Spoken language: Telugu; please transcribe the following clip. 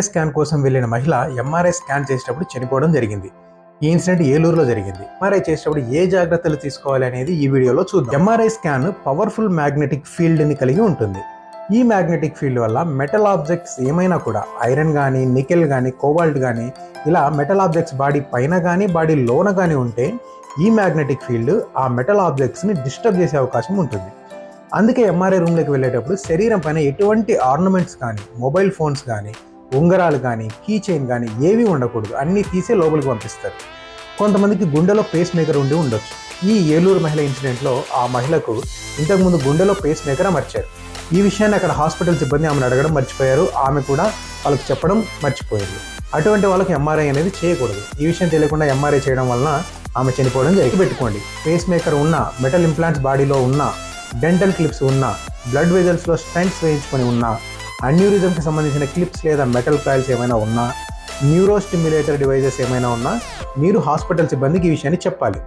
స్కాన్ కోసం వెళ్లిన మహిళ ఎంఆర్ఐ స్కాన్ చేసేటప్పుడు చనిపోవడం జరిగింది. ఈ ఇన్సిడెంట్ ఏలూరులో జరిగింది. ఎంఆర్ఐ చేసేటప్పుడు ఏ జాగ్రత్తలు తీసుకోవాలి అనేది ఈ వీడియోలో చూద్దాం. MRI scan powerful magnetic field ని కలిగి ఉంటుంది. ఈ మ్యాగ్నెటిక్ ఫీల్డ్ వల్ల మెటల్ ఆబ్జెక్ట్స్ ఏమైనా కూడా ఐరన్ కానీ, నికెల్ కానీ, కోబాల్ట్ కానీ ఇలా మెటల్ ఆబ్జెక్ట్స్ బాడీ పైన కానీ బాడీ లోన కానీ ఉంటే ఈ మ్యాగ్నెటిక్ ఫీల్డ్ ఆ మెటల్ ఆబ్జెక్ట్స్ని డిస్టర్బ్ చేసే అవకాశం ఉంటుంది. అందుకే ఎంఆర్ఐ రూమ్లోకి వెళ్ళేటప్పుడు శరీరం పైన ఎటువంటి ఆర్నమెంట్స్ కానీ, మొబైల్ ఫోన్స్ కానీ, ఉంగరాలు కానీ, కీ చైన్ కానీ ఏవి ఉండకూడదు. అన్నీ తీసే లోపలికి పంపిస్తారు. కొంతమందికి గుండెలో పేస్ మేకర్ ఉండి ఉండొచ్చు. ఈ ఏలూరు మహిళ ఇన్సిడెంట్లో ఆ మహిళకు ఇంతకుముందు గుండెలో పేస్ మేకర్ అమర్చారు. ఈ విషయాన్ని అక్కడ హాస్పిటల్ సిబ్బంది ఆమెను అడగడం మర్చిపోయారు. ఆమె కూడా వాళ్ళకి చెప్పడం మర్చిపోయారు. అటువంటి వాళ్ళకి ఎంఆర్ఐ అనేది చేయకూడదు. ఈ విషయం తెలియకుండా ఎంఆర్ఐ చేయడం వలన ఆమె చనిపోవడం జరిగి పెట్టుకోండి. పేస్ మేకర్ ఉన్న, మెటల్ ఇంప్లాంట్స్ బాడీలో ఉన్న, డెంటల్ క్లిప్స్ ఉన్న, బ్లడ్ వెజల్స్లో స్టెంట్స్ వేయించుకొని ఉన్న, అన్యూరిజంకి సంబంధించిన క్లిప్స్ లేదా మెటల్ కాయిల్స్ ఏమైనా ఉన్నా, న్యూరో స్టిమ్యులేటర్ డివైజెస్ ఏమైనా ఉన్నా మీరు హాస్పిటల్ సిబ్బందికి ఈ విషయాన్ని చెప్పాలి.